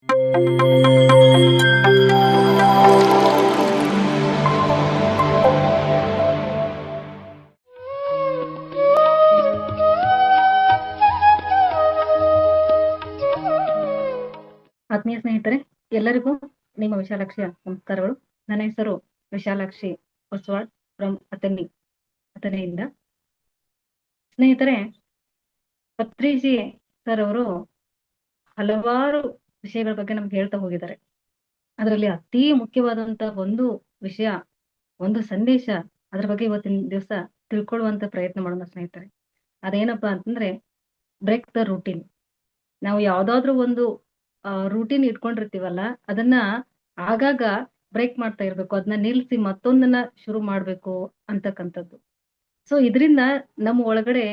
ಆತ್ಮೀಯ ಸ್ನೇಹಿತರೆ, ಎಲ್ಲರಿಗೂ ನಿಮ್ಮ ವಿಶಾಲಾಕ್ಷಿಯ ನಮಸ್ಕಾರಗಳು. ನನ್ನ ಹೆಸರು ವಿಶಾಲಾಕ್ಷಿ ಹೊಸವಾಡ್ ಫ್ರಮ್ ಅಥಣಿಯಿಂದ. ಸ್ನೇಹಿತರೆ, ಪತ್ರಿಜಿ ಸರ್ ಅವರು ಹಲವಾರು ವಿಷಯಗಳ ಬಗ್ಗೆ ನಮ್ಗೆ ಹೇಳ್ತಾ ಹೋಗಿದ್ದಾರೆ. ಅದರಲ್ಲಿ ಅತಿ ಮುಖ್ಯವಾದಂತ ಒಂದು ವಿಷಯ, ಒಂದು ಸಂದೇಶ, ಅದ್ರ ಬಗ್ಗೆ ಇವತ್ತಿನ ದಿವಸ ತಿಳ್ಕೊಳ್ಳುವಂತ ಪ್ರಯತ್ನ ಮಾಡೋಣ ಸ್ನೇಹಿತರೆ. ಅದೇನಪ್ಪಾ ಅಂತಂದ್ರೆ, ಬ್ರೇಕ್ ದ ರೂಟೀನ್. ನಾವು ಯಾವ್ದಾದ್ರು ಒಂದು ರೂಟೀನ್ ಇಟ್ಕೊಂಡಿರ್ತೀವಲ್ಲ, ಅದನ್ನ ಆಗಾಗ ಬ್ರೇಕ್ ಮಾಡ್ತಾ ಇರ್ಬೇಕು, ಅದನ್ನ ನಿಲ್ಸಿ ಮತ್ತೊಂದನ್ನ ಶುರು ಮಾಡ್ಬೇಕು ಅಂತಕ್ಕಂಥದ್ದು. ಸೊ ಇದರಿಂದ ನಮ್ಮ ಒಳಗಡೆ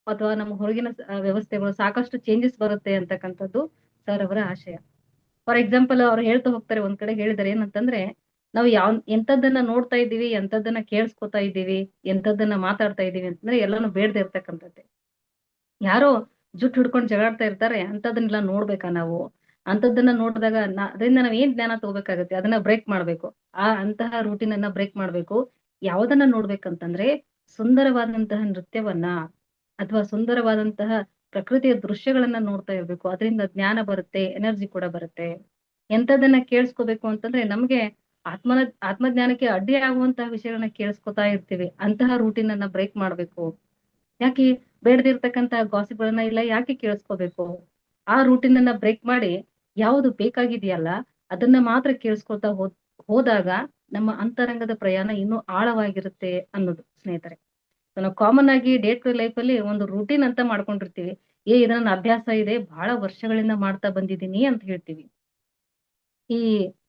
ಅಥವಾ ನಮ್ಮ ಹೊರಗಿನ ವ್ಯವಸ್ಥೆಗಳು ಸಾಕಷ್ಟು ಚೇಂಜಸ್ ಬರುತ್ತೆ ಅಂತಕ್ಕಂಥದ್ದು ಸರ್ ಅವರ ಆಶಯ. ಫಾರ್ ಎಕ್ಸಾಂಪಲ್ ಅವ್ರು ಹೇಳ್ತಾ ಹೋಗ್ತಾರೆ, ಒಂದ್ ಕಡೆ ಹೇಳಿದಾರೆ ಏನಂತಂದ್ರೆ, ನಾವು ಎಂತದನ್ನ ನೋಡ್ತಾ ಇದ್ದೀವಿ, ಎಂತದನ್ನ ಕೇಳಿಸ್ಕೊತಾ ಇದ್ದೀವಿ, ಎಂತದನ್ನ ಮಾತಾಡ್ತಾ ಇದೀವಿ ಅಂತಂದ್ರೆ ಎಲ್ಲಾನು ಬೇಡದೆ ಇರ್ತಕ್ಕಂಥದ್ದೇ. ಯಾರೋ ಜುಟ್ಟು ಹಿಡ್ಕೊಂಡು ಜಗಾಡ್ತಾ ಇರ್ತಾರೆ, ಅಂತದನ್ನೆಲ್ಲ ನೋಡ್ಬೇಕಾ ನಾವು? ಅಂತದನ್ನ ನೋಡಿದಾಗ ಅದರಿಂದ ನಾವ್ ಏನ್ ಜ್ಞಾನ ತಗೋಬೇಕಾಗತ್ತೆ? ಅದನ್ನ ಬ್ರೇಕ್ ಮಾಡ್ಬೇಕು. ಅಂತಹ ರೂಟೀನ್ ಅನ್ನ ಬ್ರೇಕ್ ಮಾಡ್ಬೇಕು. ಯಾವ್ದನ್ನ ನೋಡ್ಬೇಕಂತಂದ್ರೆ, ಸುಂದರವಾದಂತಹ ನೃತ್ಯವನ್ನ ಅಥವಾ ಸುಂದರವಾದಂತಹ ಪ್ರಕೃತಿಯ ದೃಶ್ಯಗಳನ್ನ ನೋಡ್ತಾ ಇರ್ಬೇಕು. ಅದರಿಂದ ಜ್ಞಾನ ಬರುತ್ತೆ, ಎನರ್ಜಿ ಕೂಡ ಬರುತ್ತೆ. ಎಂತದನ್ನ ಕೇಳಿಸ್ಕೋಬೇಕು ಅಂತಂದ್ರೆ, ನಮ್ಗೆ ಆತ್ಮಜ್ಞಾನಕ್ಕೆ ಅಡ್ಡಿ ಆಗುವಂತಹ ವಿಷಯಗಳನ್ನ ಕೇಳಿಸ್ಕೊತಾ ಇರ್ತೀವಿ. ಅಂತಹ ರೂಟೀನ್ ಅನ್ನ ಬ್ರೇಕ್ ಮಾಡ್ಬೇಕು. ಯಾಕೆ ಬೇಡದಿರ್ತಕ್ಕಂತ ಗಾಸಿಪ್ಗಳನ್ನ ಇಲ್ಲ ಯಾಕೆ ಕೇಳಿಸ್ಕೋಬೇಕು? ಆ ರೂಟೀನ್ ಅನ್ನ ಬ್ರೇಕ್ ಮಾಡಿ ಯಾವುದು ಬೇಕಾಗಿದೆಯಲ್ಲ ಅದನ್ನ ಮಾತ್ರ ಕೇಳಿಸ್ಕೊತಾ ಹೋದಾಗ ನಮ್ಮ ಅಂತರಂಗದ ಪ್ರಯಾಣ ಇನ್ನೂ ಆಳವಾಗಿರುತ್ತೆ ಅನ್ನೋದು ಸ್ನೇಹಿತರೆ. ನಾವು ಕಾಮನ್ ಆಗಿ ಡೇ ಟು ಲೈಫ್ ಅಲ್ಲಿ ಒಂದು ರೂಟೀನ್ ಅಂತ ಮಾಡ್ಕೊಂಡಿರ್ತೀವಿ. ಇದು ನನ್ನ ಅಭ್ಯಾಸ ಇದೆ, ಬಹಳ ವರ್ಷಗಳಿಂದ ಮಾಡ್ತಾ ಬಂದಿದ್ದೀನಿ ಅಂತ ಹೇಳ್ತೀವಿ. ಈ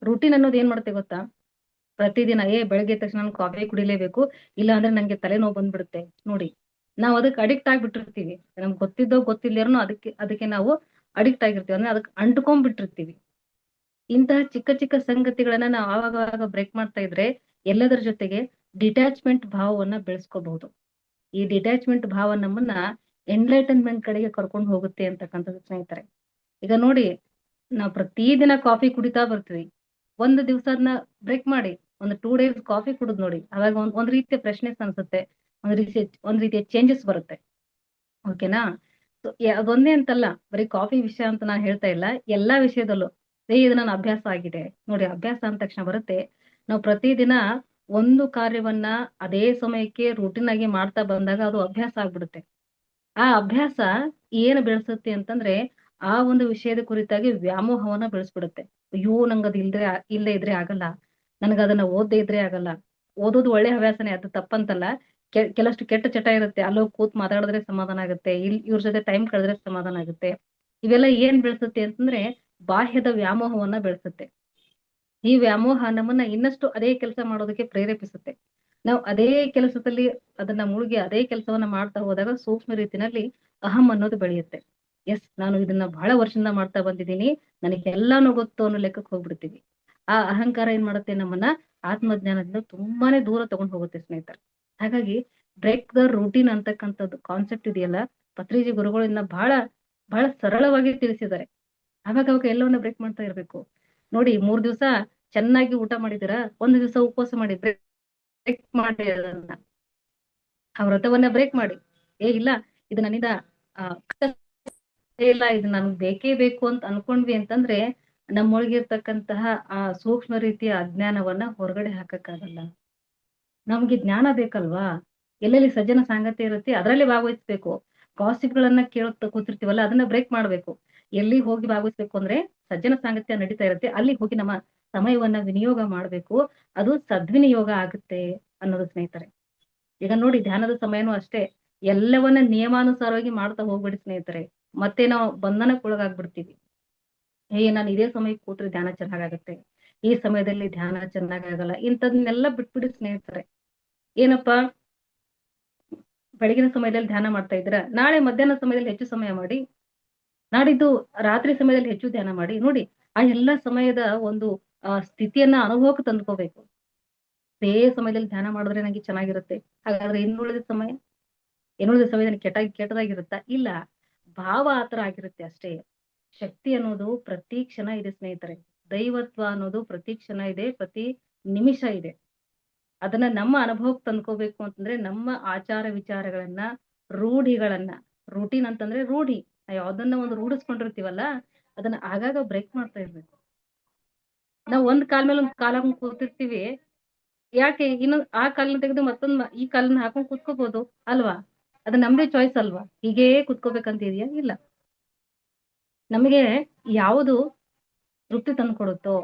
ರೂಟೀನ್ ಅನ್ನೋದು ಏನ್ ಮಾಡುತ್ತೆ ಗೊತ್ತಾ? ಪ್ರತಿದಿನ ಬೆಳಗ್ಗೆ ಎದ್ದ ತಕ್ಷಣ ನಾನು ಕಾಫಿ ಕುಡಿಲೇಬೇಕು, ಇಲ್ಲ ಅಂದ್ರೆ ನಂಗೆ ತಲೆನೋವು ಬಂದ್ಬಿಡುತ್ತೆ. ನೋಡಿ, ನಾವ್ ಅದಕ್ಕೆ ಅಡಿಕ್ಟ್ ಆಗ್ಬಿಟ್ಟಿರ್ತೀವಿ. ನಮ್ಗೆ ಗೊತ್ತಿದ್ದೋ ಗೊತ್ತಿಲ್ಲೇನೋ ಅದಕ್ಕೆ ನಾವು ಅಡಿಕ್ಟ್ ಆಗಿರ್ತೀವಿ, ಅಂದ್ರೆ ಅದಕ್ಕೆ ಅಂಟ್ಕೊಂಡ್ಬಿಟ್ಟಿರ್ತೀವಿ. ಇಂತಹ ಚಿಕ್ಕ ಚಿಕ್ಕ ಸಂಗತಿಗಳನ್ನ ನಾವು ಆವಾಗ ಬ್ರೇಕ್ ಮಾಡ್ತಾ ಇದ್ರೆ ಎಲ್ಲದರ ಜೊತೆಗೆ ಡಿಟ್ಯಾಚ್ಮೆಂಟ್ ಭಾವವನ್ನ ಬೆಳೆಸ್ಕೋಬಹುದು. ಈ ಡಿಟ್ಯಾಚ್ಮೆಂಟ್ ಭಾವ ನಮ್ಮನ್ನ ಎನ್ಲೈಟನ್ಮೆಂಟ್ ಕಡೆಗೆ ಕರ್ಕೊಂಡು ಹೋಗುತ್ತೆ ಅಂತಕ್ಕಂಥದ್ದು ಸ್ನೇಹಿತರೆ. ಈಗ ನೋಡಿ, ನಾವು ಪ್ರತಿದಿನ ಕಾಫಿ ಕುಡಿತಾ ಬರ್ತೀವಿ. ಒಂದು ದಿವಸ ಅದನ್ನ ಬ್ರೇಕ್ ಮಾಡಿ ಒಂದು 2 ಡೇಸ್ ಕಾಫಿ ಕುಡಿದ್ ನೋಡಿ, ಅವಾಗ ಒಂದ್ ರೀತಿಯ ಫ್ರೆಶ್ನೆಸ್ ಅನ್ಸುತ್ತೆ, ಒಂದ್ ರೀತಿಯ ಚೇಂಜಸ್ ಬರುತ್ತೆ. ಓಕೆನಾ? ಸೊ ಅದೊಂದೇ ಅಂತಲ್ಲ, ಬರೀ ಕಾಫಿ ವಿಷಯ ಅಂತ ನಾನು ಹೇಳ್ತಾ ಇಲ್ಲ, ಎಲ್ಲಾ ವಿಷಯದಲ್ಲೂ ಇದು ನನ್ನ ಅಭ್ಯಾಸ ಆಗಿದೆ. ನೋಡಿ, ಅಭ್ಯಾಸ ಅಂದ ತಕ್ಷಣ ಬರುತ್ತೆ, ನಾವು ಪ್ರತಿದಿನ ಒಂದು ಕಾರ್ಯವನ್ನ ಅದೇ ಸಮಯಕ್ಕೆ ರೂಟೀನ್ ಆಗಿ ಮಾಡ್ತಾ ಬಂದಾಗ ಅದು ಅಭ್ಯಾಸ ಆಗ್ಬಿಡುತ್ತೆ. ಆ ಅಭ್ಯಾಸ ಏನು ಬೆಳೆಸುತ್ತೆ ಅಂತಂದ್ರೆ, ಆ ಒಂದು ವಿಷಯದ ಕುರಿತಾಗಿ ವ್ಯಾಮೋಹವನ್ನ ಬೆಳೆಸ್ಬಿಡುತ್ತೆ. ಅಯ್ಯೋ, ನಂಗದು ಇಲ್ಲದೆ ಇದ್ರೆ ಆಗಲ್ಲ, ನನಗದನ್ನ ಓದದೇ ಇದ್ರೆ ಆಗಲ್ಲ. ಓದೋದು ಒಳ್ಳೆ ಹವ್ಯಾಸನೇ, ಅದು ತಪ್ಪಂತಲ್ಲ. ಕೆಲಷ್ಟು ಕೆಟ್ಟ ಚಟ ಇರುತ್ತೆ, ಅಲ್ಲೋಗಿ ಕೂತ್ ಮಾತಾಡಿದ್ರೆ ಸಮಾಧಾನ ಆಗುತ್ತೆ, ಇವ್ರ ಜೊತೆ ಟೈಮ್ ಕಳೆದ್ರೆ ಸಮಾಧಾನ ಆಗುತ್ತೆ. ಇವೆಲ್ಲ ಏನ್ ಬೆಳೆಸುತ್ತೆ ಅಂತಂದ್ರೆ, ಬಾಹ್ಯದ ವ್ಯಾಮೋಹವನ್ನ ಬೆಳೆಸುತ್ತೆ. ಈ ವ್ಯಾಮೋಹ ನಮ್ಮನ್ನ ಇನ್ನಷ್ಟು ಅದೇ ಕೆಲಸ ಮಾಡೋದಕ್ಕೆ ಪ್ರೇರೇಪಿಸುತ್ತೆ. ನಾವು ಅದೇ ಕೆಲಸದಲ್ಲಿ ಅದನ್ನ ಮುಳುಗಿ ಅದೇ ಕೆಲಸವನ್ನ ಮಾಡ್ತಾ ಹೋದಾಗ ಸೂಕ್ಷ್ಮ ರೀತಿನಲ್ಲಿ ಅಹಂ ಅನ್ನೋದು ಬೆಳೆಯುತ್ತೆ. ಎಸ್, ನಾನು ಇದನ್ನ ಬಹಳ ವರ್ಷದಿಂದ ಮಾಡ್ತಾ ಬಂದಿದ್ದೀನಿ, ನನಗೆ ಎಲ್ಲಾನು ಗೊತ್ತು ಅನ್ನೋ ಲೆಕ್ಕಕ್ಕೆ ಹೋಗ್ಬಿಡ್ತೀವಿ. ಆ ಅಹಂಕಾರ ಏನ್ ಮಾಡುತ್ತೆ, ನಮ್ಮನ್ನ ಆತ್ಮಜ್ಞಾನದಿಂದ ತುಂಬಾನೇ ದೂರ ತಗೊಂಡು ಹೋಗುತ್ತೆ ಸ್ನೇಹಿತರೆ. ಹಾಗಾಗಿ ಬ್ರೇಕ್ ದ ರೂಟೀನ್ ಅಂತಕ್ಕಂಥದ್ದು ಕಾನ್ಸೆಪ್ಟ್ ಇದೆಯಲ್ಲ, ಪತ್ರಿಜಿ ಗುರುಗಳಿಂದ ಬಹಳ ಬಹಳ ಸರಳವಾಗಿ ತಿಳಿಸಿದ್ದಾರೆ. ಅವಾಗ ಎಲ್ಲವನ್ನ ಬ್ರೇಕ್ ಮಾಡ್ತಾ ಇರ್ಬೇಕು. ನೋಡಿ, 3 ದಿವಸ ಚೆನ್ನಾಗಿ ಊಟ ಮಾಡಿದಿರಾ, ಒಂದು ದಿವಸ ಉಪವಾಸ ಮಾಡಿ, ಬ್ರೇಕ್ ಮಾಡಿ ಅದನ್ನ. ಆ ವ್ರತವನ್ನ ಬ್ರೇಕ್ ಮಾಡಿ, ಇಲ್ಲ ಇದು ನನ್ನಿಂದ ಇಲ್ಲ, ಇದು ನನ್ಗೆ ಬೇಕೇ ಬೇಕು ಅಂತ ಅನ್ಕೊಂಡ್ವಿ ಅಂತಂದ್ರೆ, ನಮ್ಮೊಳಗಿರ್ತಕ್ಕಂತಹ ಆ ಸೂಕ್ಷ್ಮ ರೀತಿಯ ಅಜ್ಞಾನವನ್ನ ಹೊರಗಡೆ ಹಾಕಕ್ಕಾಗಲ್ಲ. ನಮ್ಗೆ ಜ್ಞಾನ ಬೇಕಲ್ವಾ? ಎಲ್ಲೆಲ್ಲಿ ಸಜ್ಜನ ಸಾಂಗತ್ಯ ಇರುತ್ತೆ ಅದರಲ್ಲಿ ಭಾಗವಹಿಸ್ಬೇಕು. ಗಾಸಿಪ್ಗಳನ್ನ ಕೇಳ್ತಾ ಕೂತಿರ್ತೀವಲ್ಲ, ಅದನ್ನ ಬ್ರೇಕ್ ಮಾಡ್ಬೇಕು. ಎಲ್ಲಿ ಹೋಗಿ ಭಾಗವಹಿಸ್ಬೇಕು ಅಂದ್ರೆ, ಸಜ್ಜನ ಸಾಂಗತ್ಯ ನಡೀತಾ ಇರುತ್ತೆ, ಅಲ್ಲಿ ಹೋಗಿ ನಮ್ಮ ಸಮಯವನ್ನ ವಿನಿಯೋಗ ಮಾಡ್ಬೇಕು. ಅದು ಸದ್ವಿನಿಯೋಗ ಆಗುತ್ತೆ ಅನ್ನೋದು ಸ್ನೇಹಿತರೆ. ಈಗ ನೋಡಿ, ಧ್ಯಾನದ ಸಮಯನೂ ಅಷ್ಟೇ, ಎಲ್ಲವನ್ನ ನಿಯಮಾನುಸಾರವಾಗಿ ಮಾಡ್ತಾ ಹೋಗ್ಬಿಡಿ ಸ್ನೇಹಿತರೆ. ಮತ್ತೆ ನಾವು ಬಂಧನಕ್ಕೊಳಗಾಗ್ಬಿಡ್ತೀವಿ. ನಾನು ಇದೇ ಸಮಯಕ್ಕೆ ಕೂತ್ರೆ ಧ್ಯಾನ ಚೆನ್ನಾಗಾಗತ್ತೆ, ಈ ಸಮಯದಲ್ಲಿ ಧ್ಯಾನ ಚೆನ್ನಾಗಾಗಲ್ಲ, ಇಂಥದನ್ನೆಲ್ಲ ಬಿಟ್ಬಿಡಿ ಸ್ನೇಹಿತರೆ. ಏನಪ್ಪಾ, ಬೆಳಗಿನ ಸಮಯದಲ್ಲಿ ಧ್ಯಾನ ಮಾಡ್ತಾ ಇದ್ದೀರಾ, ನಾಳೆ ಮಧ್ಯಾಹ್ನ ಸಮಯದಲ್ಲಿ ಹೆಚ್ಚು ಸಮಯ ಮಾಡಿ, ನಾಡಿದ್ದು ರಾತ್ರಿ ಸಮಯದಲ್ಲಿ ಹೆಚ್ಚು ಧ್ಯಾನ ಮಾಡಿ. ನೋಡಿ, ಆ ಎಲ್ಲಾ ಸಮಯದ ಒಂದು ಸ್ಥಿತಿಯನ್ನ ಅನುಭವಕ್ಕೆ ತಂದ್ಕೋಬೇಕು. ಅದೇ ಸಮಯದಲ್ಲಿ ಧ್ಯಾನ ಮಾಡಿದ್ರೆ ನಂಗೆ ಚೆನ್ನಾಗಿರುತ್ತೆ, ಹಾಗಾದ್ರೆ ಇನ್ನುಳಿದ ಸಮಯದಲ್ಲಿ ಕೆಟ್ಟದಾಗಿರುತ್ತಾ? ಇಲ್ಲ, ಭಾವ ಆತರ ಆಗಿರುತ್ತೆ ಅಷ್ಟೇ. ಶಕ್ತಿ ಅನ್ನೋದು ಪ್ರತಿ ಕ್ಷಣ ಇದೆ ಸ್ನೇಹಿತರೆ. ದೈವತ್ವ ಅನ್ನೋದು ಪ್ರತಿ ಕ್ಷಣ ಇದೆ, ಪ್ರತಿ ನಿಮಿಷ ಇದೆ. ಅದನ್ನ ನಮ್ಮ ಅನುಭವಕ್ಕೆ ತಂದ್ಕೋಬೇಕು ಅಂತಂದ್ರೆ ನಮ್ಮ ಆಚಾರ ವಿಚಾರಗಳನ್ನ, ರೂಢಿಗಳನ್ನ, ರೂಟೀನ್ ಅಂತಂದ್ರೆ ರೂಢಿ. ನಾವ್ ಯಾವ್ದನ್ನ ಒಂದು ರೂಢಿಸ್ಕೊಂಡಿರ್ತೀವಲ್ಲ, ಅದನ್ನ ಆಗಾಗ ಬ್ರೇಕ್ ಮಾಡ್ತಾ ಇರ್ಬೇಕು. ನಾವ್ ಒಂದ್ ಕಾಲ್ ಮೇಲೆ ಒಂದ್ ಕಾಲ್ ಹಾಕೊಂಡ್ ಕೂತಿರ್ತೀವಿ. ಯಾಕೆ ಇನ್ನೊಂದ್ ಆ ಕಾಲ್ನ ತೆಗೆದು ಮತ್ತೊಂದ್ ಈ ಕಾಲನ್ನ ಹಾಕೊಂಡ್ ಕೂತ್ಕೋಬಹುದು ಅಲ್ವಾ? ಅದು ನಮ್ದೇ ಚಾಯ್ಸ್ ಅಲ್ವಾ? ಹೀಗೇ ಕೂತ್ಕೋಬೇಕಂತ ಇದೆಯಾ? ಇಲ್ಲ. ನಮಗೆ ಯಾವುದು ತೃಪ್ತಿ ತಂದ್ಕೊಡುತ್ತೋ,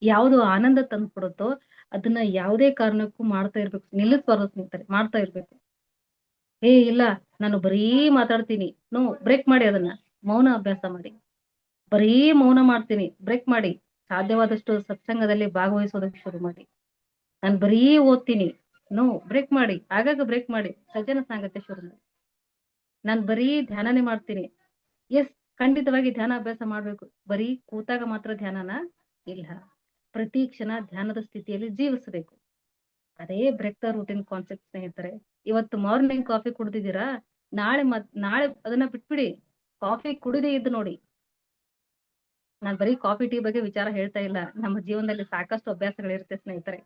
ಯಾವುದು ಆನಂದ ತಂದ್ಕೊಡುತ್ತೋ ಅದನ್ನ ಯಾವುದೇ ಕಾರಣಕ್ಕೂ ಮಾಡ್ತಾ ಇರ್ಬೇಕು. ನಿಲ್ಲಿಸ್ಬಾರ್ದು ಸ್ನೇಹಿತರೆ, ಮಾಡ್ತಾ ಇರ್ಬೇಕು. ಇಲ್ಲ ನಾನು ಬರೀ ಮಾತಾಡ್ತೀನಿ. ನೋ, ಬ್ರೇಕ್ ಮಾಡಿ ಅದನ್ನ. ಮೌನ ಅಭ್ಯಾಸ ಮಾಡಿ. ಬರೀ ಮೌನ ಮಾಡ್ತೀನಿ, ಬ್ರೇಕ್ ಮಾಡಿ. ಸಾಧ್ಯವಾದಷ್ಟು ಸತ್ಸಂಗದಲ್ಲಿ ಭಾಗವಹಿಸೋದಕ್ಕೆ ಶುರು ಮಾಡಿ. ನಾನ್ ಬರೀ ಓದ್ತೀನಿ. ನೋ, ಬ್ರೇಕ್ ಮಾಡಿ. ಆಗಾಗ ಬ್ರೇಕ್ ಮಾಡಿ. ಸಜ್ಜನ ಸಾಂಗತ್ಯ ಶುರು ಮಾಡಿ. ನಾನ್ ಬರೀ ಧ್ಯಾನನೇ ಮಾಡ್ತೀನಿ. ಎಸ್, ಖಂಡಿತವಾಗಿ ಧ್ಯಾನ ಅಭ್ಯಾಸ ಮಾಡ್ಬೇಕು. ಬರೀ ಕೂತಾಗ ಮಾತ್ರ ಧ್ಯಾನನ? ಇಲ್ಲ. ಪ್ರತಿ ಕ್ಷಣ ಧ್ಯಾನದ ಸ್ಥಿತಿಯಲ್ಲಿ ಜೀವಿಸಬೇಕು. ಅದೇ ಬ್ರೇಕ್ ದ ರೂಟೀನ್ ಕಾನ್ಸೆಪ್ಟ್ ಸ್ನೇಹಿತರೆ. ಇವತ್ತು ಮಾರ್ನಿಂಗ್ ಕಾಫಿ ಕುಡ್ದಿದ್ದೀರಾ? ನಾಳೆ ಅದನ್ನ ಬಿಟ್ಬಿಡಿ. ಕಾಫಿ ಕುಡಿದೇ ಇದ್ದು ನೋಡಿ. ನಾನ್ ಬರೀ ಕಾಫಿ ಟೀ ಬಗ್ಗೆ ವಿಚಾರ ಹೇಳ್ತಾ ಇಲ್ಲ. ನಮ್ಮ ಜೀವನದಲ್ಲಿ ಸಾಕಷ್ಟು ಅಭ್ಯಾಸಗಳಿರುತ್ತೆ ಸ್ನೇಹಿತರೆ.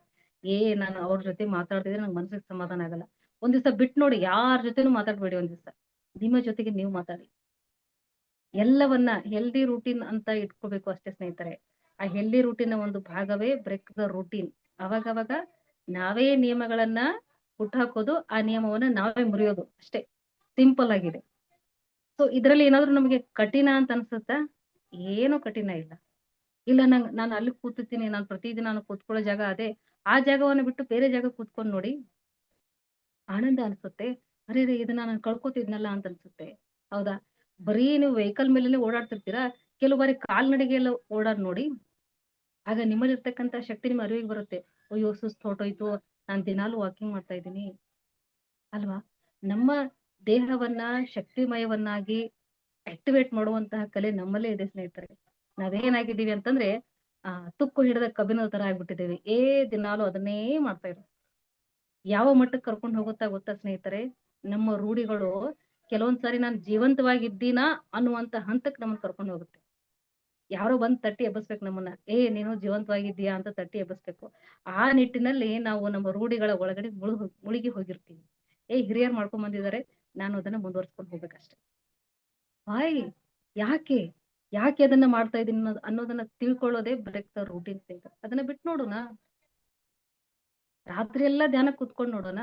ನಾನು ಅವ್ರ ಜೊತೆ ಮಾತಾಡ್ತಿದ್ರೆ ನಂಗೆ ಮನ್ಸಿಗೆ ಸಮಾಧಾನ ಆಗಲ್ಲ. ಒಂದ್ ದಿವಸ ಬಿಟ್ಟು ನೋಡಿ, ಯಾರ ಜೊತೆನೂ ಮಾತಾಡ್ಬೇಡಿ. ಒಂದ್ ದಿವಸ ನಿಮ್ಮ ಜೊತೆಗೆ ನೀವು ಮಾತಾಡಿ. ಎಲ್ಲವನ್ನ ಹೆಲ್ದಿ ರೂಟೀನ್ ಅಂತ ಇಟ್ಕೋಬೇಕು ಅಷ್ಟೇ ಸ್ನೇಹಿತರೆ. ಆ ಹೆಲ್ದಿ ರೂಟೀನ್ ಒಂದು ಭಾಗವೇ ಬ್ರೇಕ್ ದ ರೂಟೀನ್. ಅವಾಗವಾಗ ನಾವೇ ನಿಯಮಗಳನ್ನ ಹುಟ್ಟಾಕೋದು, ಆ ನಿಯಮವನ್ನ ನಾವೇ ಮುರಿಯೋದು ಅಷ್ಟೇ. ಸಿಂಪಲ್ ಆಗಿದೆ. ಸೊ ಇದ್ರಲ್ಲಿ ಏನಾದ್ರು ನಮಗೆ ಕಠಿಣ ಅಂತ ಅನ್ಸುತ್ತಾ? ಏನು ಕಠಿಣ ಇಲ್ಲ. ಇಲ್ಲ ನಾನು ಅಲ್ಲಿ ಕೂತಿರ್ತೀನಿ, ನಾನು ಪ್ರತಿದಿನ ನಾನು ಕೂತ್ಕೊಳ್ಳೋ ಜಾಗ ಅದೇ. ಆ ಜಾಗವನ್ನ ಬಿಟ್ಟು ಬೇರೆ ಜಾಗ ಕೂತ್ಕೊಂಡ್ ನೋಡಿ, ಆನಂದ ಅನ್ಸುತ್ತೆ. ಅರೆ ಇದನ್ನ ನಾನು ಕಳ್ಕೊತಿದ್ನಲ್ಲ ಅಂತ ಅನ್ಸುತ್ತೆ. ಹೌದಾ? ಬರೀ ನೀವು ವೆಹಿಕಲ್ ಮೇಲೆನೆ ಓಡಾಡ್ತಿರ್ತೀರಾ, ಕೆಲವು ಬಾರಿ ಕಾಲ್ನಡಿಗೆ ಎಲ್ಲ ಓಡಾಡ್ ನೋಡಿ. ಆಗ ನಿಮ್ಮಲ್ಲಿರ್ತಕ್ಕಂಥ ಶಕ್ತಿ ನಿಮ್ಮ ಅರಿವಿಗೆ ಬರುತ್ತೆ. ಅಯ್ಯೋ ಸುಸ್ತು ಹೊರ್ಟೋಯ್ತು, ನಾನ್ ದಿನಾಲು ವಾಕಿಂಗ್ ಮಾಡ್ತಾ ಇದ್ದೀನಿ ಅಲ್ವಾ? ನಮ್ಮ ದೇಹವನ್ನ ಶಕ್ತಿಮಯವನ್ನಾಗಿ ಆಕ್ಟಿವೇಟ್ ಮಾಡುವಂತಹ ಕಲೆ ನಮ್ಮಲ್ಲೇ ಇದೆ ಸ್ನೇಹಿತರೆ. ನಾವೇನಾಗಿದ್ದೀವಿ ಅಂತಂದ್ರೆ ತುಕ್ಕು ಹಿಡಿದ ಕಬ್ಬಿನ ತರ ಆಗ್ಬಿಟ್ಟಿದ್ದೇವೆ. ದಿನಾಲು ಅದನ್ನೇ ಮಾಡ್ತಾ ಇರೋದು. ಯಾವ ಮಟ್ಟಕ್ಕೆ ಕರ್ಕೊಂಡು ಹೋಗುತ್ತಾ ಗೊತ್ತಾ ಸ್ನೇಹಿತರೆ? ನಮ್ಮ ರೂಢಿಗಳು ಕೆಲವೊಂದ್ಸಾರಿ ನಾನ್ ಜೀವಂತವಾಗಿದ್ದೀನಾ ಅನ್ನುವಂತ ಹಂತಕ್ಕೆ ನಮ್ಮನ್ನ ಕರ್ಕೊಂಡು ಹೋಗುತ್ತೆ. ಯಾರೋ ಬಂದ್ ತಟ್ಟಿ ಎಬ್ಬಿಸ್ಬೇಕು ನಮ್ಮನ್ನ. ನೀನು ಜೀವಂತವಾಗಿದ್ದೀಯಾ ಅಂತ ತಟ್ಟಿ ಎಬ್ಬಿಸ್ಬೇಕು. ಆ ನಿಟ್ಟಿನಲ್ಲಿ ನಾವು ನಮ್ಮ ರೂಢಿಗಳ ಒಳಗಡೆ ಮುಳುಗಿ ಹೋಗಿರ್ತೀವಿ. ಹಿರಿಯರ್ ಮಾಡ್ಕೊಂಡ್ ಬಂದಿದ್ದಾರೆ, ನಾನು ಅದನ್ನ ಮುಂದುವರ್ಸ್ಕೊಂಡು ಹೋಗ್ಬೇಕಷ್ಟೆ. ವಾಯ್? ಯಾಕೆ ಯಾಕೆ ಅದನ್ನ ಮಾಡ್ತಾ ಇದೀನಿ ಅನ್ನೋದನ್ನ ತಿಳ್ಕೊಳ್ಳೋದೇ ಬ್ರೇಕ್ ದ ರೂಟೀನ್ ಸ್ನೇಹಿತರೆ. ಅದನ್ನ ಬಿಟ್ಟು ನೋಡೋಣ. ರಾತ್ರಿ ಎಲ್ಲ ಧ್ಯಾನ ಕುತ್ಕೊಂಡ್ ನೋಡೋಣ.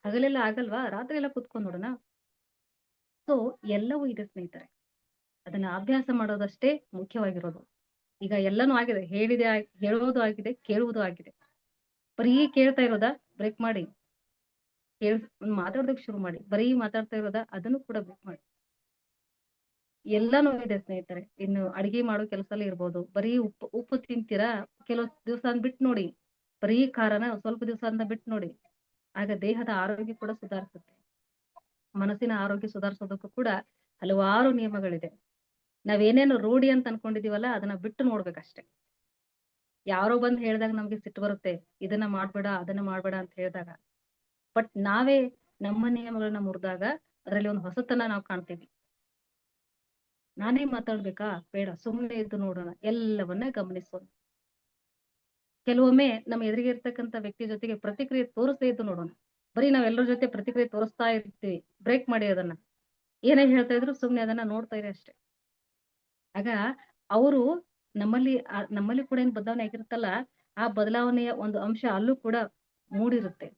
ಹಗಲೆಲ್ಲ ಆಗಲ್ವಾ? ರಾತ್ರಿ ಎಲ್ಲ ಕುತ್ಕೊಂಡ್ ನೋಡೋಣ. ಸೊ ಎಲ್ಲವೂ ಇದೆ ಸ್ನೇಹಿತರೆ. ಅದನ್ನ ಅಭ್ಯಾಸ ಮಾಡೋದಷ್ಟೇ ಮುಖ್ಯವಾಗಿರೋದು. ಈಗ ಎಲ್ಲಾನು ಆಗಿದೆ. ಹೇಳೋದು ಆಗಿದೆ, ಕೇಳುವುದು ಆಗಿದೆ. ಬರೀ ಕೇಳ್ತಾ ಇರೋದಾ? ಬ್ರೇಕ್ ಮಾಡಿ. ಮಾತಾಡೋದಕ್ಕೆ ಶುರು ಮಾಡಿ. ಬರೀ ಮಾತಾಡ್ತಾ ಇರೋದಾ? ಅದನ್ನು ಕೂಡ ಬ್ರೇಕ್ ಮಾಡಿ. ಎಲ್ಲಾನು ಇದೆ ಸ್ನೇಹಿತರೆ. ಇನ್ನು ಅಡಿಗೆ ಮಾಡೋ ಕೆಲಸದಲ್ಲಿ ಇರ್ಬೋದು. ಬರೀ ಉಪ್ಪು ತಿಂತೀರಾ? ಕೆಲವು ದಿವಸ ಬಿಟ್ಟು ನೋಡಿ. ಬರೀ ಖಾರನ ಸ್ವಲ್ಪ ದಿವಸ ಬಿಟ್ಟು ನೋಡಿ. ಆಗ ದೇಹದ ಆರೋಗ್ಯ ಕೂಡ ಸುಧಾರಿಸುತ್ತೆ. ಮನಸ್ಸಿನ ಆರೋಗ್ಯ ಸುಧಾರಿಸೋದಕ್ಕೂ ಕೂಡ ಹಲವಾರು ನಿಯಮಗಳಿದೆ. ನಾವೇನೇನು ರೂಢಿ ಅಂತ ಅನ್ಕೊಂಡಿದೀವಲ್ಲ, ಅದನ್ನ ಬಿಟ್ಟು ನೋಡ್ಬೇಕಷ್ಟೆ. ಯಾರೋ ಬಂದ್ ಹೇಳ್ದಾಗ ನಮ್ಗೆ ಸಿಟ್ಟು ಬರುತ್ತೆ. ಇದನ್ನ ಮಾಡ್ಬೇಡ, ಅದನ್ನ ಮಾಡ್ಬೇಡ ಅಂತ ಹೇಳಿದಾಗ. ಬಟ್ ನಾವೇ ನಮ್ಮ ನಿಯಮಗಳನ್ನ ಮುರಿದಾಗ ಅದರಲ್ಲಿ ಒಂದು ಹೊಸತನ ನಾವು ಕಾಣ್ತೀವಿ. ನಾನೇ ಮಾತಾಡ್ಬೇಕಾ? ಬೇಡ, ಸುಮ್ಮನೆ ಇದ್ದು ನೋಡೋಣ. ಎಲ್ಲವನ್ನ ಗಮನಿಸೋಣ. ಕೆಲವೊಮ್ಮೆ ನಮ್ಮ ಎದುರಿಗೆ ಇರ್ತಕ್ಕಂಥ ವ್ಯಕ್ತಿ ಜೊತೆಗೆ ಪ್ರತಿಕ್ರಿಯೆ ತೋರಿಸದೇ ಇದ್ದು ನೋಡೋಣ. ಬರೀ ನಾವೆಲ್ಲರ ಜೊತೆ ಪ್ರತಿಕ್ರಿಯೆ ತೋರಿಸ್ತಾ ಇರ್ತೀವಿ. ಬ್ರೇಕ್ ಮಾಡಿ ಅದನ್ನ. ಏನೇ ಹೇಳ್ತಾ ಇದ್ರು ಸುಮ್ನೆ ಅದನ್ನ ನೋಡ್ತಾ ಇರಿ ಅಷ್ಟೇ. ಆಗ ಅವರು ನಮ್ಮಲ್ಲಿ ಕೂಡ ಏನ್ ಬದಲಾವಣೆ ಆಗಿರುತ್ತಲ್ಲ, ಆ ಬದಲಾವಣೆಯ ಒಂದು ಅಂಶ ಅಲ್ಲೂ ಕೂಡ ಮೂಡಿರುತ್ತೆ.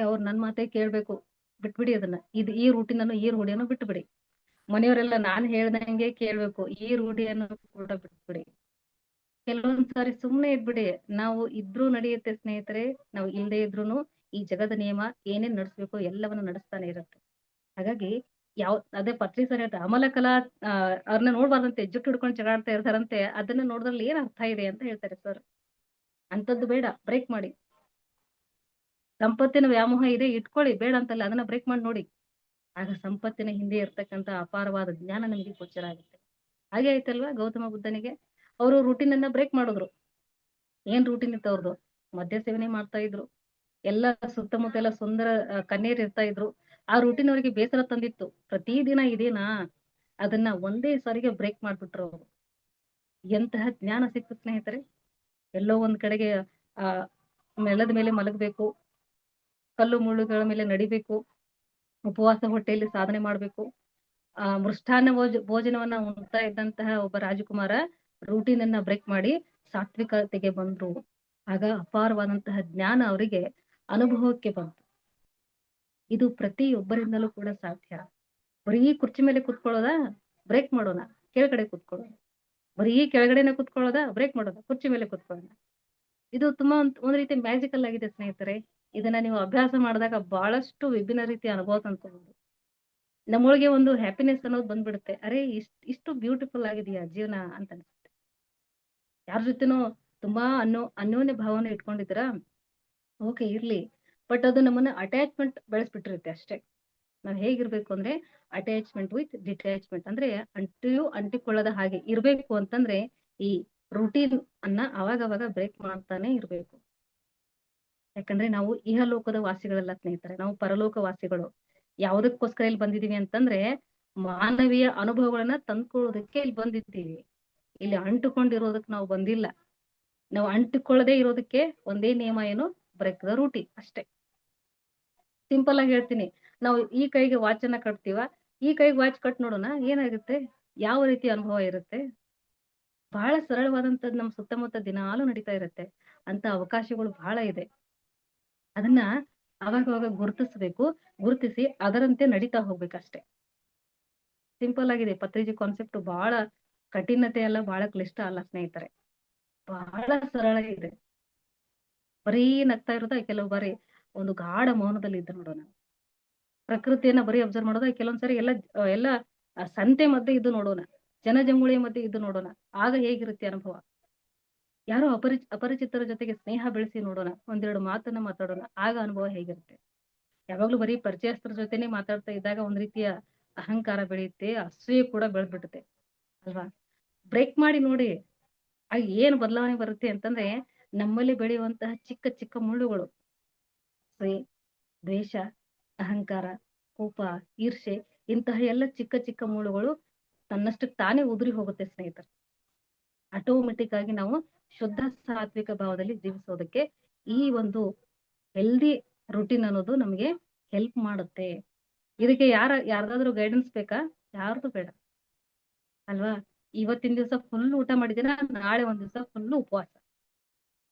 ಅವ್ರು ನನ್ ಮಾತೇ ಕೇಳ್ಬೇಕು, ಬಿಟ್ಬಿಡಿ ಅದನ್ನ. ಈ ರೂಢಿಯನ್ನು ಬಿಟ್ಬಿಡಿ. ಮನೆಯವರೆಲ್ಲ ನಾನ್ ಹೇಳ್ದಂಗೆ ಕೇಳ್ಬೇಕು, ಈ ರೂಢಿಯನ್ನು ಕೂಡ ಬಿಟ್ಬಿಡಿ. ಕೆಲವೊಂದ್ಸಾರಿ ಸುಮ್ನೆ ಇದ್ಬಿಡಿ. ನಾವು ಇದ್ರೂ ನಡೆಯುತ್ತೆ ಸ್ನೇಹಿತರೆ, ನಾವು ಇಲ್ಲದೆ ಇದ್ರೂನು ಈ ಜಗದ ನಿಯಮ ಏನೇನ್ ನಡೆಸ್ಬೇಕು ಎಲ್ಲವನ್ನ ನಡೆಸ್ತಾನೆ ಇರುತ್ತೆ. ಹಾಗಾಗಿ ಅದೇ ಪತ್ರಿ ಸರ್ ಹೇಳ್ತಾರೆ, ಅಮಲ ಕಲಾ ಅವ್ರನ್ನ ನೋಡ್ಬಾರ್ದಂತೆ, ಜುಟ್ಟು ಹಿಡ್ಕೊಂಡು ಜಗಾಡ್ತಾ ಇರ್ತಾರಂತೆ. ಅದನ್ನ ನೋಡಿದ್ರಲ್ಲಿ ಏನ್ ಅರ್ಥ ಇದೆ ಅಂತ ಹೇಳ್ತಾರೆ ಸರ್. ಅಂತದ್ದು ಬೇಡ, ಬ್ರೇಕ್ ಮಾಡಿ. ಸಂಪತ್ತಿನ ವ್ಯಾಮೋಹ ಇದೆ, ಇಟ್ಕೊಳ್ಳಿ, ಬೇಡ ಅಂತಲ್ಲ, ಅದನ್ನ ಬ್ರೇಕ್ ಮಾಡಿ ನೋಡಿ. ಆಗ ಸಂಪತ್ತಿನ ಹಿಂದೆ ಇರ್ತಕ್ಕಂತ ಅಪಾರವಾದ ಜ್ಞಾನ ನಮಗೆ ಗೋಚರ ಆಗುತ್ತೆ. ಹಾಗೆ ಆಯ್ತಲ್ವಾ ಗೌತಮ ಬುದ್ಧನಿಗೆ? ಅವರು ರೂಟೀನ್ ಅನ್ನ ಬ್ರೇಕ್ ಮಾಡಿದ್ರು. ಏನ್ ರೂಟೀನ್ ಇತ್ತು ಅವ್ರದ್ದು? ಮದ್ಯ ಸೇವನೆ ಮಾಡ್ತಾ ಇದ್ರು. ಎಲ್ಲ ಸುತ್ತಮುತ್ತ ಎಲ್ಲ ಸುಂದರ ಕನ್ಯೆಯರು ಇರ್ತಾ ಇದ್ರು. ಆ ರೂಟೀನ್ ಅವರಿಗೆ ಬೇಸರ ತಂದಿತ್ತು. ಪ್ರತಿದಿನ ಇದೇನಾ? ಅದನ್ನ ಒಂದೇ ಸಾರಿಗೆ ಬ್ರೇಕ್ ಮಾಡ್ಬಿಟ್ರು ಅವರು. ಎಂತಹ ಜ್ಞಾನ ಸಿಕ್ತು ಸ್ನೇಹಿತರೆ. ಎಲ್ಲೋ ಒಂದ್ ಕಡೆಗೆ ಆ ನೆಲದ ಮೇಲೆ ಮಲಗಬೇಕು, ಕಲ್ಲು ಮುಳ್ಳುಗಳ ಮೇಲೆ ನಡಿಬೇಕು, ಉಪವಾಸ ಹೊಟ್ಟೆಯಲ್ಲಿ ಸಾಧನೆ ಮಾಡ್ಬೇಕು, ಮೃಷ್ಟಾನ್ನ ಭೋಜನವನ್ನ ಉಣ್ತಾ ಇದ್ದಂತಹ ಒಬ್ಬ ರಾಜಕುಮಾರ ರೂಟೀನ್ ಅನ್ನ ಬ್ರೇಕ್ ಮಾಡಿ ಸಾತ್ವಿಕತೆಗೆ ಬಂದ್ರು. ಆಗ ಅಪಾರವಾದಂತಹ ಜ್ಞಾನ ಅವರಿಗೆ ಅನುಭವಕ್ಕೆ ಬಂತು. ಇದು ಪ್ರತಿಯೊಬ್ಬರಿಂದಲೂ ಕೂಡ ಸಾಧ್ಯ. ಬರೀ ಕುರ್ಚಿ ಮೇಲೆ ಕುತ್ಕೊಳ್ಳೋದ, ಬ್ರೇಕ್ ಮಾಡೋಣ, ಕೆಳಗಡೆ ಕುತ್ಕೊಳ್ಳೋಣ. ಬರೀ ಕೆಳಗಡೆನೆ ಕುತ್ಕೊಳ್ಳೋದ, ಬ್ರೇಕ್ ಮಾಡೋದ, ಕುರ್ಚಿ ಮೇಲೆ ಕುತ್ಕೊಳ್ಳೋಣ. ಇದು ತುಂಬಾ ಒಂದ್ ರೀತಿ ಮ್ಯಾಜಿಕಲ್ ಆಗಿದೆ ಸ್ನೇಹಿತರೆ. ಇದನ್ನ ನೀವು ಅಭ್ಯಾಸ ಮಾಡಿದಾಗ ಬಹಳಷ್ಟು ವಿಭಿನ್ನ ರೀತಿಯ ಅನುಭವ ತಂದ್ಕೋಬಹುದು. ನಮ್ಮೊಳಗೆ ಒಂದು ಹ್ಯಾಪಿನೆಸ್ ಅನ್ನೋದು ಬಂದ್ಬಿಡುತ್ತೆ. ಅರೆ ಇಷ್ಟು ಬ್ಯೂಟಿಫುಲ್ ಆಗಿದೆಯಾ ಜೀವನ ಅಂತ ಅನ್ಸುತ್ತೆ. ಯಾರ ಜೊತೆನೋ ತುಂಬಾ ಅನ್ಯೋನ್ಯ ಭಾವನೆ ಇಟ್ಕೊಂಡಿದ್ದೀರಾ, ಓಕೆ ಇರ್ಲಿ, ಬಟ್ ಅದು ನಮ್ಮನ್ನ ಅಟ್ಯಾಚ್ಮೆಂಟ್ ಬೆಳೆಸ್ಬಿಟ್ಟಿರುತ್ತೆ ಅಷ್ಟೇ. ನಾವ್ ಹೇಗಿರ್ಬೇಕು ಅಂದ್ರೆ ಅಟ್ಯಾಚ್ಮೆಂಟ್ ವಿತ್ ಡಿಟ್ಯಾಚ್ಮೆಂಟ್, ಅಂದ್ರೆ ಅಂಟಿಕೊಳ್ಳದ ಹಾಗೆ ಇರ್ಬೇಕು ಅಂತಂದ್ರೆ ಈ ರೂಟೀನ್ ಅನ್ನ ಅವಾಗವಾಗ ಬ್ರೇಕ್ ಮಾಡ್ತಾನೆ ಇರ್ಬೇಕು. ಯಾಕಂದ್ರೆ ನಾವು ಇಹಲೋಕದ ವಾಸಿಗಳಲ್ಲ ಸ್ನೇಹಿತರೆ, ನಾವು ಪರಲೋಕ ವಾಸಿಗಳು. ಯಾವುದಕ್ಕೋಸ್ಕರ ಇಲ್ಲಿ ಬಂದಿದೀವಿ ಅಂತಂದ್ರೆ ಮಾನವೀಯ ಅನುಭವಗಳನ್ನ ತಂದ್ಕೊಳ್ಳೋದಕ್ಕೆ ಇಲ್ಲಿ ಬಂದಿದ್ದೀವಿ. ಇಲ್ಲಿ ಅಂಟುಕೊಂಡಿರೋದಕ್ಕೆ ನಾವು ಬಂದಿಲ್ಲ. ನಾವು ಅಂಟಿಕೊಳ್ಳದೆ ಇರೋದಕ್ಕೆ ಒಂದೇ ನಿಯಮ ಏನು, ಬ್ರೇಕ್ ದ ರೂಟೀನ್ ಅಷ್ಟೇ. ಸಿಂಪಲ್ ಆಗಿ ಹೇಳ್ತೀನಿ, ನಾವು ಈ ಕೈಗೆ ವಾಚ್ ಅನ್ನ ಕಟ್ತೀವ, ಈ ಕೈಗೆ ವಾಚ್ ಕಟ್ ನೋಡೋಣ ಏನಾಗುತ್ತೆ, ಯಾವ ರೀತಿ ಅನುಭವ ಇರುತ್ತೆ. ಬಹಳ ಸರಳವಾದಂತದ್ದು ನಮ್ಮ ಸುತ್ತಮುತ್ತ ದಿನಾಲು ನಡೀತಾ ಇರುತ್ತೆ. ಅಂತ ಅವಕಾಶಗಳು ಬಹಳ ಇದೆ. ಅದನ್ನ ಅವಾಗ ಗುರುತಿಸ್ಬೇಕು, ಗುರುತಿಸಿ ಅದರಂತೆ ನಡೀತಾ ಹೋಗ್ಬೇಕಷ್ಟೇ. ಸಿಂಪಲ್ ಆಗಿದೆ. ಪತ್ರಿಜಿ ಕಾನ್ಸೆಪ್ಟ್ ಬಹಳ ಕಠಿಣತೆ ಅಲ್ಲ, ಬಹಳ ಕ್ಲಿಷ್ಟ ಅಲ್ಲ ಸ್ನೇಹಿತರೆ, ಬಹಳ ಸರಳ ಇದೆ. ಬರೀ ನಗ್ತಾ ಇರೋದ, ಕೆಲವು ಬಾರಿ ಒಂದು ಗಾಢ ಮೌನದಲ್ಲಿ ಇದ್ದ ನೋಡೋಣ. ಪ್ರಕೃತಿಯನ್ನ ಬರೀ ಅಬ್ಸರ್ವ್ ಮಾಡೋದ, ಕೆಲವೊಂದ್ಸರಿ ಎಲ್ಲ ಸಂತೆ ಮಧ್ಯೆ ಇದ್ದು ನೋಡೋಣ, ಜನಜಂಗುಳಿಯ ಮಧ್ಯೆ ಇದ್ದು ನೋಡೋಣ. ಆಗ ಹೇಗಿರುತ್ತೆ ಅನುಭವ. ಯಾರೋ ಅಪರಿಚಿತರ ಜೊತೆಗೆ ಸ್ನೇಹ ಬೆಳೆಸಿ ನೋಡೋಣ, ಒಂದೆರಡು ಮಾತನ್ನ ಮಾತಾಡೋಣ, ಆಗ ಅನುಭವ ಹೇಗಿರುತ್ತೆ. ಯಾವಾಗ್ಲೂ ಬರೀ ಪರಿಚಯಸ್ಥರ ಜೊತೆನೆ ಮಾತಾಡ್ತಾ ಇದ್ದಾಗ ಒಂದ್ ರೀತಿಯ ಅಹಂಕಾರ ಬೆಳೆಯುತ್ತೆ, ಅಸೂಯೆ ಕೂಡ ಬೆಳೆದ್ಬಿಡುತ್ತೆ ಅಲ್ವಾ. ಬ್ರೇಕ್ ಮಾಡಿ ನೋಡಿ, ಆಗ ಏನ್ ಬದಲಾವಣೆ ಬರುತ್ತೆ ಅಂತಂದ್ರೆ ನಮ್ಮಲ್ಲಿ ಬೆಳೆಯುವಂತಹ ಚಿಕ್ಕ ಚಿಕ್ಕ ಮುಳ್ಳುಗಳು, ದ್ವೇಷ, ಅಹಂಕಾರ, ಕೋಪ, ಈರ್ಷೆ, ಇಂತಹ ಎಲ್ಲ ಚಿಕ್ಕ ಚಿಕ್ಕ ಮುಳ್ಳುಗಳು ತನ್ನಷ್ಟಕ್ಕೆ ತಾನೇ ಉದುರಿ ಹೋಗುತ್ತೆ ಸ್ನೇಹಿತರೆ. ಆಟೋಮೆಟಿಕ್ ಆಗಿ ನಾವು ಶುದ್ಧ ಸಾತ್ವಿಕ ಭಾವದಲ್ಲಿ ಜೀವಿಸೋದಕ್ಕೆ ಈ ಒಂದು ಹೆಲ್ದಿ ರೂಟೀನ್ ಅನ್ನೋದು ನಮಗೆ ಹೆಲ್ಪ್ ಮಾಡುತ್ತೆ. ಇದಕ್ಕೆ ಯಾರ್ದಾದ್ರೂ ಗೈಡೆನ್ಸ್ ಬೇಕಾ? ಯಾರ್ದು ಬೇಡ ಅಲ್ವಾ. ಇವತ್ತಿನ ದಿವಸ ಫುಲ್ ಊಟ ಮಾಡಿದಿನ, ನಾಳೆ ಒಂದ್ ದಿವಸ ಫುಲ್ ಉಪವಾಸ,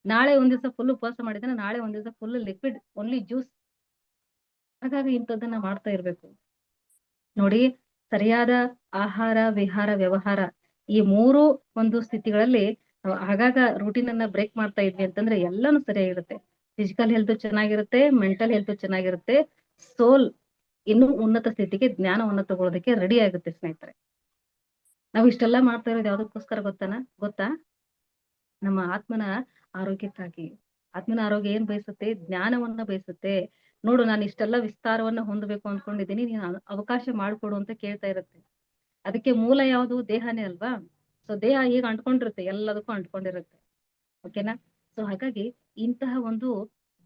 ನಾಳೆ ಒಂದ್ ದಿವಸ ಫುಲ್ ಉಪವಾಸ ಮಾಡಿದಿನ, ನಾಳೆ ಒಂದ್ ದಿವಸ ಫುಲ್ ಲಿಕ್ವಿಡ್ ಓನ್ಲಿ ಜ್ಯೂಸ್. ಹಾಗಾಗಿ ಇಂಥದ್ದನ್ನ ಮಾಡ್ತಾ ಇರ್ಬೇಕು ನೋಡಿ. ಸರಿಯಾದ ಆಹಾರ, ವಿಹಾರ, ವ್ಯವಹಾರ, ಈ ಮೂರು ಒಂದು ಸ್ಥಿತಿಗಳಲ್ಲಿ ಆಗಾಗ ರೂಟೀನ್ ಅನ್ನ ಬ್ರೇಕ್ ಮಾಡ್ತಾ ಇದ್ವಿ ಅಂತಂದ್ರೆ ಎಲ್ಲಾನು ಸರಿಯಾಗಿರುತ್ತೆ. ಫಿಸಿಕಲ್ ಹೆಲ್ತ್ ಚೆನ್ನಾಗಿರುತ್ತೆ, ಮೆಂಟಲ್ ಹೆಲ್ತ್ ಚೆನ್ನಾಗಿರುತ್ತೆ, ಸೋಲ್ ಇನ್ನೂ ಉನ್ನತ ಸ್ಥಿತಿಗೆ ಜ್ಞಾನವನ್ನ ತಗೊಳ್ಳೋದಕ್ಕೆ ರೆಡಿ ಆಗುತ್ತೆ ಸ್ನೇಹಿತರೆ. ನಾವು ಇಷ್ಟೆಲ್ಲ ಮಾಡ್ತಾ ಇರೋದು ಯಾವ್ದಕ್ಕೋಸ್ಕರ ಗೊತ್ತಾ? ನಮ್ಮ ಆತ್ಮನ ಆರೋಗ್ಯಕ್ಕಾಗಿ. ಆತ್ಮನ ಆರೋಗ್ಯ ಏನ್ ಬಯಸುತ್ತೆ? ಜ್ಞಾನವನ್ನ ಬಯಸುತ್ತೆ. ನೋಡು, ನಾನು ಇಷ್ಟೆಲ್ಲ ವಿಸ್ತಾರವನ್ನ ಹೊಂದಬೇಕು ಅನ್ಕೊಂಡಿದ್ದೀನಿ, ನೀನು ಅವಕಾಶ ಮಾಡ್ಕೊಡು ಅಂತ ಕೇಳ್ತಾ ಇರುತ್ತೆ. ಅದಕ್ಕೆ ಮೂಲ ಯಾವುದು? ದೇಹನೇ ಅಲ್ವಾ. ಸೊ ದೇಹ ಈಗ ಅಂಟ್ಕೊಂಡಿರುತ್ತೆ, ಎಲ್ಲದಕ್ಕೂ ಅಂಟ್ಕೊಂಡಿರುತ್ತೆ. ಓಕೆನಾ. ಸೊ ಹಾಗಾಗಿ ಇಂತಹ ಒಂದು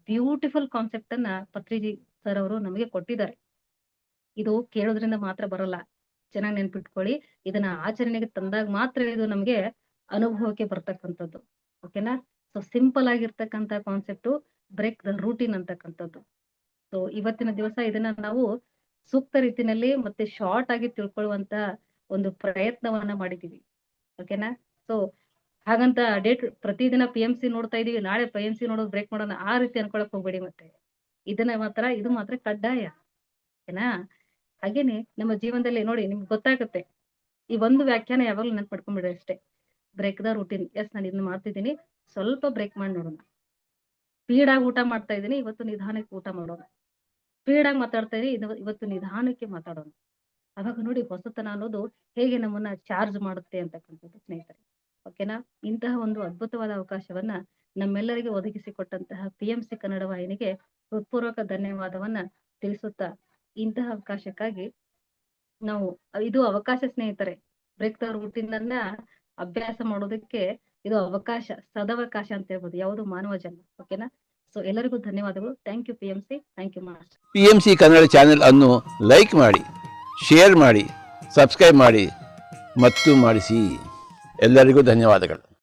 ಬ್ಯೂಟಿಫುಲ್ ಕಾನ್ಸೆಪ್ಟ್ ಅನ್ನ ಪತ್ರಿಜಿ ಸರ್ ಅವರು ನಮಗೆ ಕೊಟ್ಟಿದ್ದಾರೆ. ಇದು ಕೇಳೋದ್ರಿಂದ ಮಾತ್ರ ಬರಲ್ಲ, ಚೆನ್ನಾಗಿ ನೆನ್ಪಿಟ್ಕೊಳ್ಳಿ. ಇದನ್ನ ಆಚರಣೆಗೆ ತಂದಾಗ ಮಾತ್ರ ಇದು ನಮ್ಗೆ ಅನುಭವಕ್ಕೆ ಬರ್ತಕ್ಕಂಥದ್ದು. ಓಕೆನಾ. ಸೊ ಸಿಂಪಲ್ ಆಗಿರ್ತಕ್ಕಂಥ ಕಾನ್ಸೆಪ್ಟು ಬ್ರೇಕ್ ದ ರೂಟೀನ್ ಅಂತಕ್ಕಂಥದ್ದು. ಸೊ ಇವತ್ತಿನ ದಿವಸ ಇದನ್ನ ನಾವು ಸೂಕ್ತ ರೀತಿನಲ್ಲಿ ಮತ್ತೆ ಶಾರ್ಟ್ ಆಗಿ ತಿಳ್ಕೊಳ್ಳುವಂತ ಒಂದು ಪ್ರಯತ್ನವನ್ನ ಮಾಡಿದೀವಿ. ಓಕೆನಾ. ಸೊ ಹಾಗಂತ ಪ್ರತಿದಿನ PMC ನೋಡ್ತಾ ಇದೀವಿ, ನಾಳೆ PMC ನೋಡೋದು ಬ್ರೇಕ್ ಮಾಡೋಣ, ಆ ರೀತಿ ಅನ್ಕೊಳಕ್ ಹೋಗ್ಬೇಡಿ. ಮತ್ತೆ ಇದು ಮಾತ್ರ ಕಡ್ಡಾಯ. ಓಕೆನಾ. ಹಾಗೇನೆ ನಮ್ಮ ಜೀವನದಲ್ಲಿ ನೋಡಿ, ನಿಮ್ಗೆ ಗೊತ್ತಾಗುತ್ತೆ. ಈ ಒಂದು ವ್ಯಾಖ್ಯಾನ ಯಾವಾಗ್ಲೂ ನೆನ್ಪು ಪಡ್ಕೊಂಡ್ಬಿಡ್ರಿ ಅಷ್ಟೇ, ಬ್ರೇಕ್ ದ ರೂಟೀನ್. ಎಸ್, ನಾನು ಇದನ್ನ ಮಾಡ್ತಿದ್ದೀನಿ, ಸ್ವಲ್ಪ ಬ್ರೇಕ್ ಮಾಡಿ ನೋಡೋಣ. ಸ್ಪೀಡ್ ಆಗಿ ಊಟ ಮಾಡ್ತಾ ಇದ್ದೀನಿ, ಇವತ್ತು ನಿಧಾನಕ್ಕೆ ಊಟ ಮಾಡೋಣ. ಸ್ಪೀಡ್ ಆಗಿ ಮಾತಾಡ್ತಾ ಇದೀನಿ, ಇವತ್ತು ನಿಧಾನಕ್ಕೆ ಮಾತಾಡೋಣ. ಅವಾಗ ನೋಡಿ ಹೊಸತನ ಅನ್ನೋದು ಹೇಗೆ ನಮ್ಮನ್ನ ಚಾರ್ಜ್ ಮಾಡುತ್ತೆ ಅಂತಕ್ಕಂಥದ್ದು ಸ್ನೇಹಿತರೆ. ಓಕೆನಾ. ಇಂತಹ ಒಂದು ಅದ್ಭುತವಾದ ಅವಕಾಶವನ್ನ ನಮ್ಮೆಲ್ಲರಿಗೆ ಒದಗಿಸಿಕೊಟ್ಟಂತಹ PMC ಕನ್ನಡ ವಾಹಿನಿಗೆ ಹೃತ್ಪೂರ್ವಕ ಧನ್ಯವಾದವನ್ನ ತಿಳಿಸುತ್ತಾ, ಇಂತಹ ಅವಕಾಶಕ್ಕಾಗಿ ನಾವು ಇದು ಅವಕಾಶ ಸ್ನೇಹಿತರೆ. ಬ್ರೇಕ್ ದ ರೂಟೀನ್ ಅನ್ನ ಅಭ್ಯಾಸ ಮಾಡೋದಕ್ಕೆ ಇದು ಅವಕಾಶ, ಸದವಕಾಶ ಅಂತ ಹೇಳ್ಬೋದು, ಯಾವುದು ಮಾನವ ಜನ್ಮ. ಓಕೆನಾ. ಸೊ ಎಲ್ಲರಿಗೂ ಧನ್ಯವಾದಗಳು. Thank you PMC, thank you master. PMC Kannada channel ಅನ್ನು ಲೈಕ್ ಮಾಡಿ, ಶೇರ್ ಮಾಡಿ, ಸಬ್ಸ್ಕ್ರೈಬ್ ಮಾಡಿ ಮತ್ತು ಮಾಡಿಸಿ. ಎಲ್ಲರಿಗೂ ಧನ್ಯವಾದಗಳು.